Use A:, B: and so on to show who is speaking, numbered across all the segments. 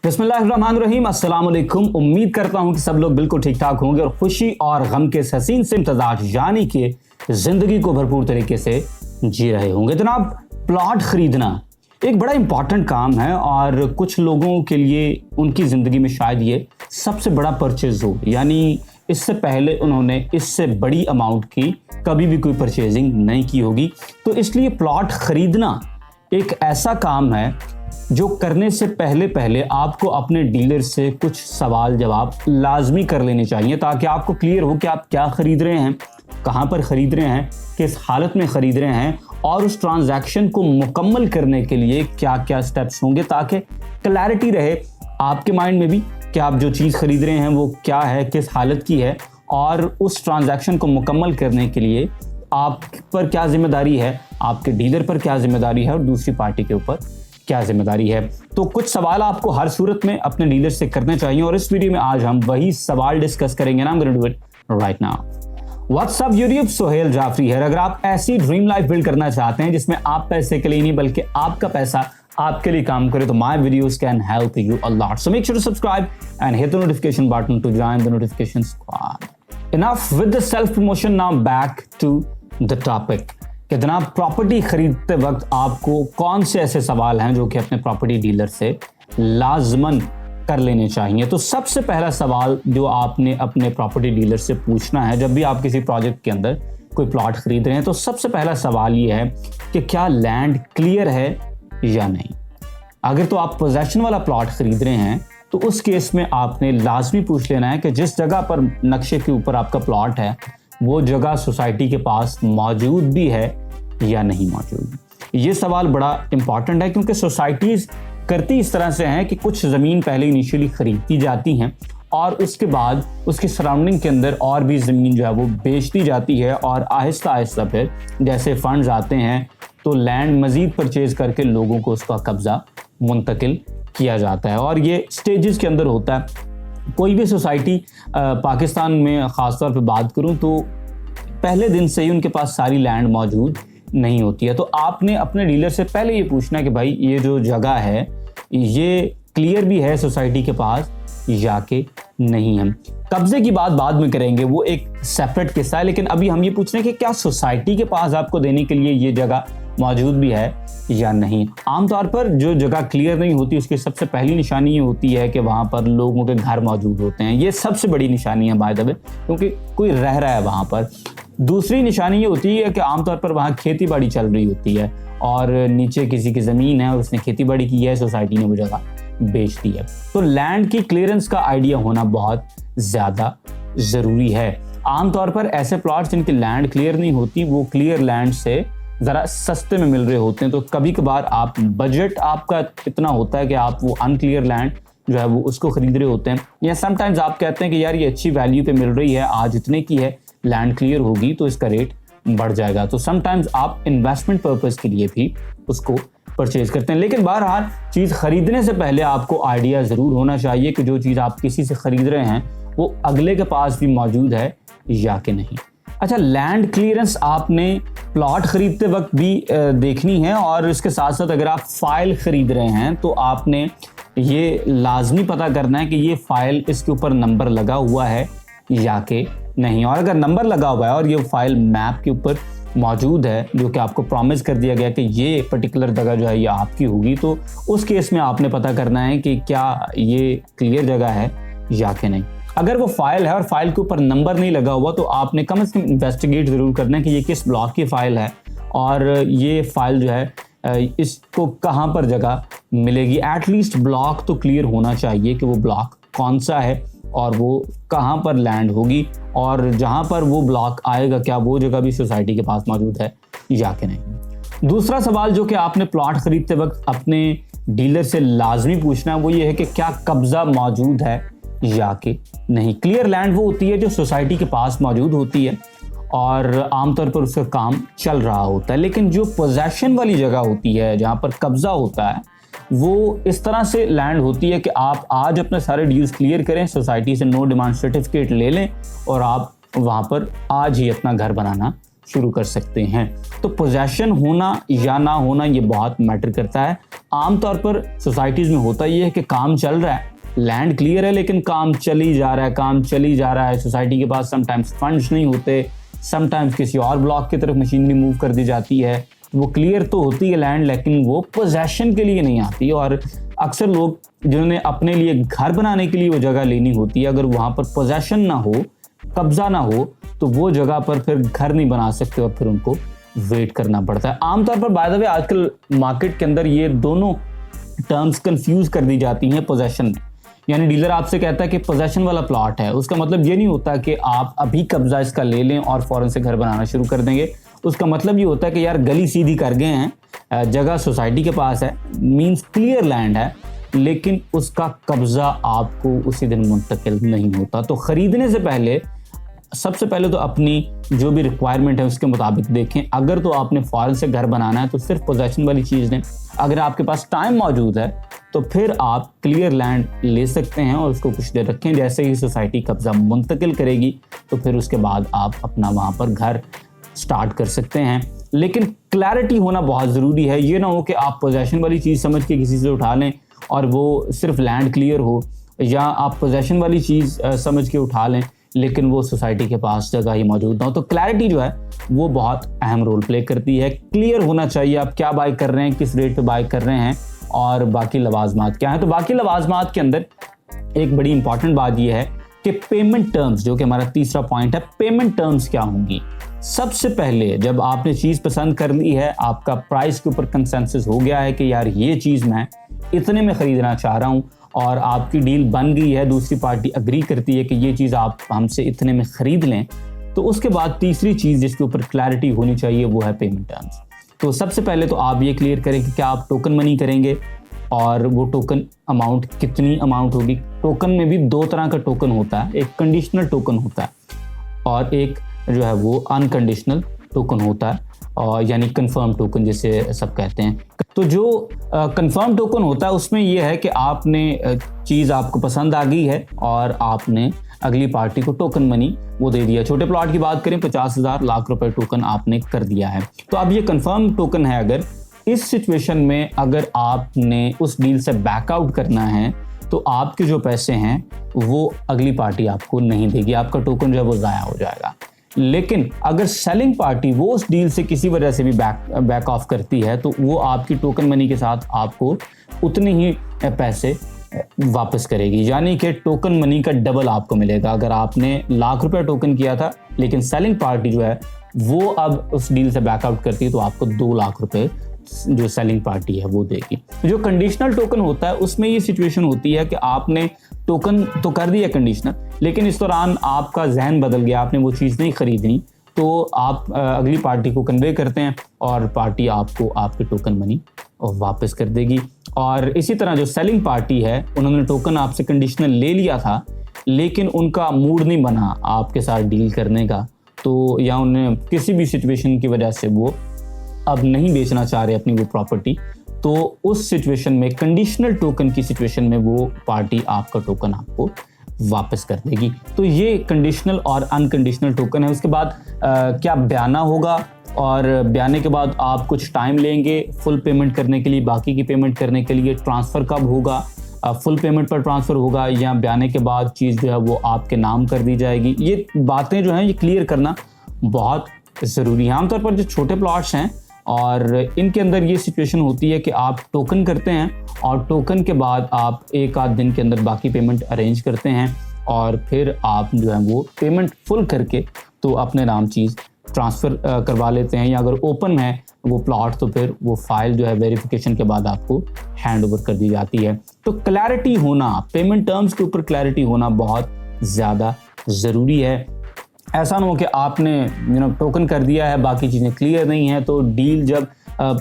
A: बिस्मिल्लाहिर्रहमानिर्रहीम, अस्सलाम वालेकुम। उम्मीद करता हूँ कि सब लोग बिल्कुल ठीक ठाक होंगे और खुशी और गम के हसीन से इम्तजाज यानी कि ज़िंदगी को भरपूर तरीके से जी रहे होंगे। जनाब, प्लॉट ख़रीदना एक बड़ा इंपॉर्टेंट काम है और कुछ लोगों के लिए उनकी ज़िंदगी में शायद ये सबसे बड़ा परचेज़ हो, यानी इससे पहले उन्होंने इससे बड़ी अमाउंट की कभी भी कोई परचेजिंग नहीं की होगी। तो इसलिए प्लॉट ख़रीदना एक ऐसा काम है जो करने से पहले आपको अपने डीलर से कुछ सवाल जवाब लाजमी कर लेने चाहिए, ताकि आपको क्लियर हो कि आप क्या ख़रीद रहे हैं, कहाँ पर ख़रीद रहे हैं, किस हालत में ख़रीद रहे हैं और उस ट्रांजैक्शन को मुकम्मल करने के लिए क्या क्या स्टेप्स होंगे, ताकि क्लैरिटी रहे आपके माइंड में भी कि आप जो चीज़ ख़रीद रहे हैं वो क्या है, किस हालत की है और उस ट्रांजैक्शन को मुकम्मल करने के लिए आप पर क्या ज़िम्मेदारी है, आपके डीलर पर क्या ज़िम्मेदारी है और दूसरी पार्टी के ऊपर क्या जिम्मेदारी है। तो कुछ सवाल आपको हर सूरत में अपने डीलर से करने चाहिए और इस वीडियो में आज हम वही सवाल डिस्कस करेंगे। I'm gonna do it right now. What's up YouTube, Sohail Jafri है। अगर आप ऐसी ड्रीम लाइफ बिल्ड करना चाहते हैं जिसमें आप पैसे के लिए नहीं बल्कि आपका पैसा आपके लिए काम करे, तो my videos can help you a lot. So make sure to subscribe and hit the notification button to join the notification squad. Enough with the self promotion, now back to the topic. कि जनाब, property खरीदते वक्त आपको कौन से ऐसे सवाल हैं जो कि अपने प्रॉपर्टी डीलर से लाजमन कर लेने चाहिए। तो सबसे पहला सवाल जो आपने अपने प्रॉपर्टी डीलर से पूछना है जब भी आप किसी प्रोजेक्ट के अंदर कोई प्लॉट खरीद रहे हैं, तो सबसे पहला सवाल ये है कि क्या लैंड क्लियर है या नहीं। अगर तो आप पोजेशन वाला प्लॉट खरीद रहे हैं तो उस केस में आपने लाजमी पूछ लेना है कि जिस जगह पर नक्शे के ऊपर आपका प्लॉट है वो जगह सोसाइटी के पास मौजूद भी है या नहीं मौजूद। ये सवाल बड़ा इंपॉर्टेंट है क्योंकि सोसाइटीज़ करती इस तरह से हैं कि कुछ ज़मीन पहले इनिशियली ख़रीदती जाती हैं और उसके बाद उसकी सराउंडिंग के अंदर और भी ज़मीन जो है वो बेचती जाती है और आहिस्ता आहिस्ता फिर जैसे फंड्स आते हैं तो लैंड मज़ीद परचेज़ करके लोगों को उसका कब्ज़ा मुंतकिल किया जाता है और ये स्टेजेस के अंदर होता है। कोई भी सोसाइटी पाकिस्तान में ख़ास तौर पे बात करूं तो पहले दिन से ही उनके पास सारी लैंड मौजूद नहीं होती है। तो आपने अपने डीलर से पहले ये पूछना है कि भाई ये जो जगह है ये क्लियर भी है सोसाइटी के पास या कि नहीं है। कब्जे की बात बाद में करेंगे, वो एक सेपरेट किस्सा है, लेकिन अभी हम ये पूछ रहे हैं कि क्या सोसाइटी के पास आपको देने के लिए ये जगह मौजूद भी है या नहीं। आमतौर पर जो जगह क्लियर नहीं होती उसकी सबसे पहली निशानी ये होती है कि वहाँ पर लोगों के घर मौजूद होते हैं। ये सबसे बड़ी निशानी है बाय द वे, क्योंकि कोई रह रहा है वहाँ पर। दूसरी निशानी ये होती है कि आमतौर पर वहाँ खेती बाड़ी चल रही होती है और नीचे किसी की ज़मीन है और उसने खेती बाड़ी की है, सोसाइटी ने वो जगह बेच दी है। तो लैंड की क्लियरेंस का आइडिया होना बहुत ज़्यादा ज़रूरी है। आमतौर पर ऐसे प्लॉट्स जिनकी लैंड क्लियर नहीं होती वो क्लियर लैंड से ज़रा सस्ते में मिल रहे होते हैं। तो कभी कभार आप बजट आपका इतना होता है कि आप वो अनक्लियर लैंड जो है वो उसको ख़रीद रहे होते हैं, या समटाइम्स आप कहते हैं कि यार ये अच्छी वैल्यू पे मिल रही है, आज इतने की है, लैंड क्लियर होगी तो इसका रेट बढ़ जाएगा। तो समटाइम्स आप इन्वेस्टमेंट पर्पज़ के लिए भी उसको परचेज करते हैं। लेकिन बहरहाल चीज़ ख़रीदने से पहले आपको आइडिया ज़रूर होना चाहिए कि जो चीज़ आप किसी से ख़रीद रहे हैं वो अगले के पास भी मौजूद है या कि नहीं। अच्छा, लैंड क्लियरेंस आपने प्लॉट ख़रीदते वक्त भी देखनी है और इसके साथ साथ अगर आप फ़ाइल ख़रीद रहे हैं तो आपने ये लाजमी पता करना है कि ये फ़ाइल इसके ऊपर नंबर लगा हुआ है या कि नहीं। और अगर नंबर लगा हुआ है और ये फ़ाइल मैप के ऊपर मौजूद है जो कि आपको प्रॉमिस कर दिया गया कि ये पर्टिकुलर जगह जो है ये आपकी होगी, तो उस केस में आपने पता करना है कि क्या ये क्लियर जगह है या कि नहीं। अगर वो फाइल है और फाइल के ऊपर नंबर नहीं लगा हुआ तो आपने कम से कम इन्वेस्टिगेट ज़रूर करना है कि ये किस ब्लॉक की फ़ाइल है और ये फ़ाइल जो है इसको कहाँ पर जगह मिलेगी। एटलीस्ट ब्लॉक तो क्लियर होना चाहिए कि वो ब्लॉक कौन सा है और वो कहाँ पर लैंड होगी और जहाँ पर वो ब्लॉक आएगा क्या वो जगह भी सोसाइटी के पास मौजूद है या कि नहीं। दूसरा सवाल जो कि आपने प्लॉट ख़रीदते वक्त अपने डीलर से लाजमी पूछना है वो ये है कि क्या कब्ज़ा मौजूद है या कि नहीं। क्लियर लैंड वो होती है जो सोसाइटी के पास मौजूद होती है और आमतौर पर उसका काम चल रहा होता है, लेकिन जो पोजेशन वाली जगह होती है जहाँ पर कब्ज़ा होता है वो इस तरह से लैंड होती है कि आप आज अपने सारे ड्यूज क्लियर करें, सोसाइटी से नो डिमांड सर्टिफिकेट ले लें और आप वहाँ पर आज ही अपना घर बनाना शुरू कर सकते हैं। तो पोजेशन होना या ना होना ये बहुत मैटर करता है। आमतौर पर सोसाइटीज़ में होता ये है कि काम चल रहा है, लैंड क्लियर है लेकिन काम चली जा रहा है, सोसाइटी के पास समटाइम्स फंड्स नहीं होते, समटाइम्स किसी और ब्लॉक की तरफ मशीनरी मूव कर दी जाती है, वो क्लियर तो होती है लैंड लेकिन वो पोजेशन के लिए नहीं आती। और अक्सर लोग जिन्होंने अपने लिए घर बनाने के लिए वो जगह लेनी होती है, अगर वहाँ पर पोजेशन ना हो, कब्जा ना हो, तो वो जगह पर फिर घर नहीं बना सकते और फिर उनको वेट करना पड़ता है। आमतौर पर बाय द वे आजकल मार्केट के अंदर ये दोनों टर्म्स कंफ्यूज कर दी जाती हैं पोजेशन में। यानी डीलर आपसे कहता है कि पोजेशन वाला प्लॉट है, उसका मतलब ये नहीं होता कि आप अभी कब्जा इसका ले लें और फौरन से घर बनाना शुरू कर देंगे। उसका मतलब ये होता है कि यार गली सीधी कर गए हैं, जगह सोसाइटी के पास है, मींस क्लियर लैंड है, लेकिन उसका कब्जा आपको उसी दिन मुंतकिल नहीं होता। तो खरीदने से पहले सबसे पहले तो अपनी जो भी रिक्वायरमेंट है उसके मुताबिक देखें। अगर तो आपने फौरन से घर बनाना है तो सिर्फ पोजेशन वाली चीज़ लें। अगर आपके पास टाइम मौजूद है तो फिर आप क्लियर लैंड ले सकते हैं और उसको कुछ देर रखें। जैसे ही सोसाइटी कब्जा मुंतकिल करेगी तो फिर उसके बाद आप अपना वहाँ पर घर स्टार्ट कर सकते हैं। लेकिन क्लैरिटी होना बहुत ज़रूरी है। ये ना हो कि आप पोजेशन वाली चीज़ समझ के किसी से उठा लें और वो सिर्फ लैंड क्लियर हो, या आप पोजेशन वाली चीज़ समझ के उठा लें लेकिन वो सोसाइटी के पास जगह ही मौजूद ना हो। तो क्लैरिटी जो है वो बहुत अहम रोल प्ले करती है। क्लियर होना चाहिए आप क्या बाय कर रहे हैं, किस रेट पे बाय कर रहे हैं और बाकी लवाजमात क्या है। तो बाकी लवाजमात के अंदर एक बड़ी इंपॉर्टेंट बात यह है कि पेमेंट टर्म्स, जो कि हमारा तीसरा पॉइंट है, पेमेंट टर्म्स क्या होंगी। सबसे पहले जब आपने चीज़ पसंद कर ली है, आपका प्राइस के ऊपर कंसेंसस हो गया है कि यार ये चीज़ मैं इतने में ख़रीदना चाह रहा हूँ और आपकी डील बन गई है, दूसरी पार्टी अग्री करती है कि ये चीज़ आप हमसे इतने में ख़रीद लें, तो उसके बाद तीसरी चीज़ जिसके ऊपर क्लैरिटी होनी चाहिए वो है पेमेंट टर्म्स। तो सबसे पहले तो आप ये क्लियर करें कि क्या आप टोकन मनी करेंगे और वो टोकन अमाउंट कितनी अमाउंट होगी। टोकन में भी दो तरह का टोकन होता है, एक कंडीशनल टोकन होता है और एक जो है वो अनकंडीशनल टोकन होता है, और यानी कंफर्म टोकन जिसे सब कहते हैं। तो जो कंफर्म टोकन होता है उसमें यह है कि आपने चीज़ आपको पसंद आ गई है और आपने अगली पार्टी को टोकन मनी वो दे दिया। छोटे प्लॉट की बात करें 50,000 लाख रुपए टोकन आपने कर दिया है। तो अब ये कंफर्म टोकन है। अगर इस सिचुएशन में अगर आपने उस डील से बैकआउट करना है तो आपके जो पैसे हैं वो अगली पार्टी आपको नहीं देगी, आपका टोकन जो है वो ज़ाया हो जाएगा। लेकिन अगर सेलिंग पार्टी वो उस डील से किसी वजह से भी बैक ऑफ करती है तो वो आपकी टोकन मनी के साथ आपको उतने ही पैसे वापस करेगी, यानी कि टोकन मनी का डबल आपको मिलेगा। अगर आपने लाख रुपए टोकन किया था लेकिन सेलिंग पार्टी जो है वो अब उस डील से बैकआउट करती है तो आपको 2 लाख रुपए जो सेलिंग पार्टी है वो देगी। जो कंडीशनल टोकन होता है उसमें ये सिचुएशन होती है कि आपने टोकन तो कर दिया कंडीशनल, लेकिन इस दौरान आपका जहन बदल गया, आपने वो चीज़ नहीं खरीदनी, तो आप अगली पार्टी को कन्वे करते हैं और पार्टी आपको आपके टोकन मनी वापस कर देगी। और इसी तरह जो सेलिंग पार्टी है उन्होंने टोकन आपसे कंडीशनल ले लिया था लेकिन उनका मूड नहीं बना आपके साथ डील करने का, तो या उन्हें किसी भी सिचुएशन की वजह से वो अब नहीं बेचना चाह रहे अपनी वो प्रॉपर्टी, तो उस सिचुएशन में कंडीशनल टोकन की सिचुएशन में वो पार्टी आपका टोकन आपको वापस कर देगी। तो ये कंडीशनल और अनकंडीशनल टोकन है। उसके बाद क्या ब्याना होगा और ब्याने के बाद आप कुछ टाइम लेंगे फुल पेमेंट करने के लिए, बाकी की पेमेंट करने के लिए। ट्रांसफ़र कब होगा, फुल पेमेंट पर ट्रांसफ़र होगा या ब्याने के बाद चीज़ जो है वो आपके नाम कर दी जाएगी। ये बातें जो हैं ये क्लियर करना बहुत ज़रूरी है। आमतौर पर जो छोटे प्लॉट्स हैं और इनके अंदर ये सिचुएशन होती है कि आप टोकन करते हैं और टोकन के बाद आप एक आध दिन के अंदर बाकी पेमेंट अरेंज करते हैं और फिर आप जो है वो पेमेंट फुल करके तो अपने नाम चीज़ ट्रांसफ़र करवा लेते हैं, या अगर ओपन है वो प्लॉट तो फिर वो फाइल जो है वेरिफिकेशन के बाद आपको हैंड ओवर कर दी जाती है। तो क्लैरिटी होना, पेमेंट टर्म्स के ऊपर क्लैरिटी होना बहुत ज़्यादा ज़रूरी है। ऐसा ना हो कि आपने टोकन कर दिया है, बाकी चीज़ें क्लियर नहीं है, तो डील जब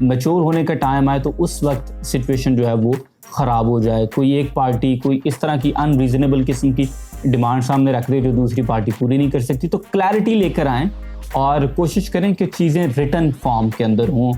A: मैच्योर होने का टाइम आए तो उस वक्त सिचुएशन जो है वो ख़राब हो जाए। कोई एक पार्टी कोई इस तरह की अनरीज़नेबल किस्म की डिमांड सामने रख दे जो दूसरी पार्टी पूरी नहीं कर सकती। तो क्लैरिटी लेकर आएँ और कोशिश करें कि चीज़ें रिटन फॉर्म के अंदर हों।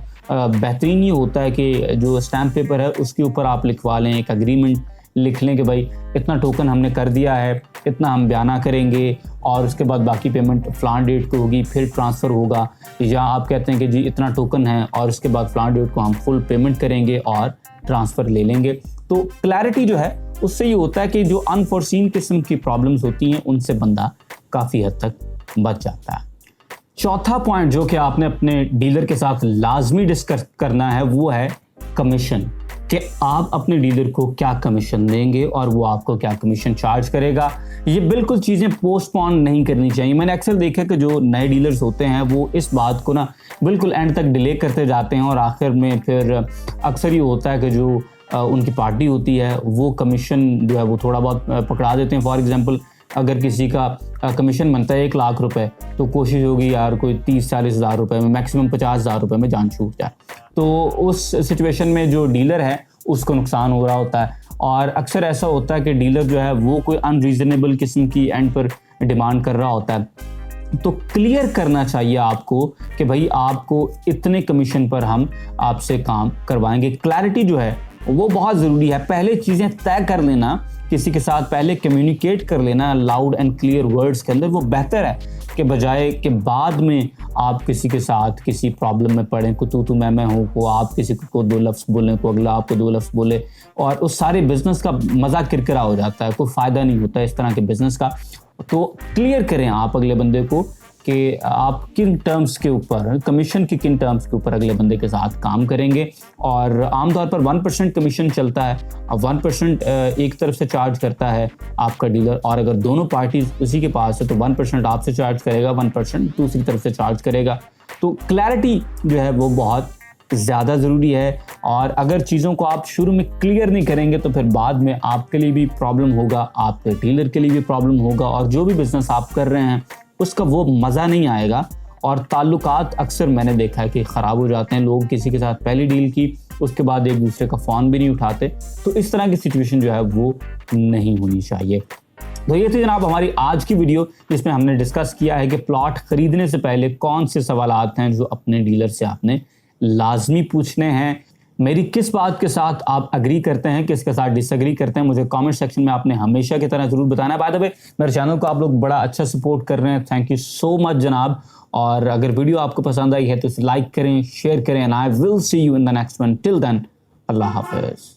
A: बेहतरीन ये होता है कि जो स्टैम्प पेपर है उसके ऊपर आप लिखवा लें, एक एग्रीमेंट लिख लें कि भाई इतना टोकन हमने कर दिया है, इतना हम बयाना करेंगे और उसके बाद बाकी पेमेंट फ़लान डेट को होगी, फिर ट्रांसफ़र होगा। या आप कहते हैं कि जी इतना टोकन है और उसके बाद फ़लान डेट को हम फुल पेमेंट करेंगे और ट्रांसफ़र ले लेंगे। तो क्लैरिटी जो है उससे ये होता है कि जो अनफोर्सीन किस्म की प्रॉब्लम्स होती हैं उनसे बंदा काफ़ी हद तक बच जाता है। चौथा पॉइंट जो कि आपने अपने डीलर के साथ लाजमी डिस्कस करना है वो है कमीशन, कि आप अपने डीलर को क्या कमीशन देंगे और वो आपको क्या कमीशन चार्ज करेगा। ये बिल्कुल चीज़ें पोस्टपोन नहीं करनी चाहिए। मैंने अक्सर देखा कि जो नए डीलर्स होते हैं वो इस बात को ना बिल्कुल एंड तक डिले करते जाते हैं और आखिर में फिर अक्सर ये होता है कि जो उनकी पार्टी होती है वो कमीशन जो है वो थोड़ा बहुत पकड़ा देते हैं। फॉर एग्जांपल अगर किसी का कमीशन बनता है 1 लाख रुपए तो कोशिश होगी यार कोई 30-40 हज़ार रुपये में, मैक्सिमम 50 हज़ार रुपये में जान छूट जाए। तो उस सिचुएशन में जो डीलर है उसको नुकसान हो रहा होता है और अक्सर ऐसा होता है कि डीलर जो है वो कोई अनरीजनेबल किस्म की एंड पर डिमांड कर रहा होता है। तो क्लियर करना चाहिए आपको कि भाई आपको इतने कमीशन पर हम आपसे काम करवाएंगे। क्लैरिटी जो है वो बहुत ज़रूरी है। पहले चीज़ें तय कर लेना, किसी के साथ पहले कम्युनिकेट कर लेना लाउड एंड क्लियर वर्ड्स के अंदर, वो बेहतर है कि बजाय कि बाद में आप किसी के साथ किसी प्रॉब्लम में पड़ें, को तू मैं हूँ, को आप किसी को 2 लफ्ज़ बोलें, को अगला आपको 2 लफ्ज़ बोले और उस सारे बिजनेस का मज़ा किरकिरा हो जाता है, कोई फ़ायदा नहीं होता इस तरह के बिजनेस का। तो क्लियर करें आप अगले बंदे को कि आप किन टर्म्स के ऊपर, कमीशन के किन टर्म्स के ऊपर अगले बंदे के साथ काम करेंगे। और आमतौर पर 1% कमीशन चलता है। अब 1% एक तरफ से चार्ज करता है आपका डीलर और अगर दोनों पार्टीज उसी के पास है तो 1% आपसे चार्ज करेगा, 1% दूसरी तरफ से चार्ज करेगा। तो क्लैरिटी जो है वो बहुत ज़्यादा ज़रूरी है और अगर चीज़ों को आप शुरू में क्लियर नहीं करेंगे तो फिर बाद में आपके लिए भी प्रॉब्लम होगा, आपके डीलर के लिए भी प्रॉब्लम होगा और जो भी बिज़नेस आप कर रहे हैं उसका वो मज़ा नहीं आएगा और ताल्लुकात अक्सर मैंने देखा है कि ख़राब हो जाते हैं। लोग किसी के साथ पहली डील की उसके बाद एक दूसरे का फ़ोन भी नहीं उठाते, तो इस तरह की सिचुएशन जो है वो नहीं होनी चाहिए। तो ये थी जनाब हमारी आज की वीडियो जिसमें हमने डिस्कस किया है कि प्लॉट ख़रीदने से पहले कौन से सवालात हैं जो अपने डीलर से आपने लाजमी पूछने हैं। मेरी किस बात के साथ आप अग्री करते हैं, किसके साथ डिसएग्री करते हैं, मुझे कमेंट सेक्शन में आपने हमेशा की तरह ज़रूर बताना है। बाय द वे मेरे चैनल को आप लोग बड़ा अच्छा सपोर्ट कर रहे हैं, थैंक यू सो मच जनाब। और अगर वीडियो आपको पसंद आई है तो इसे लाइक करें, शेयर करें and I will see you in the next one. Till then अल्लाह हाफिज़।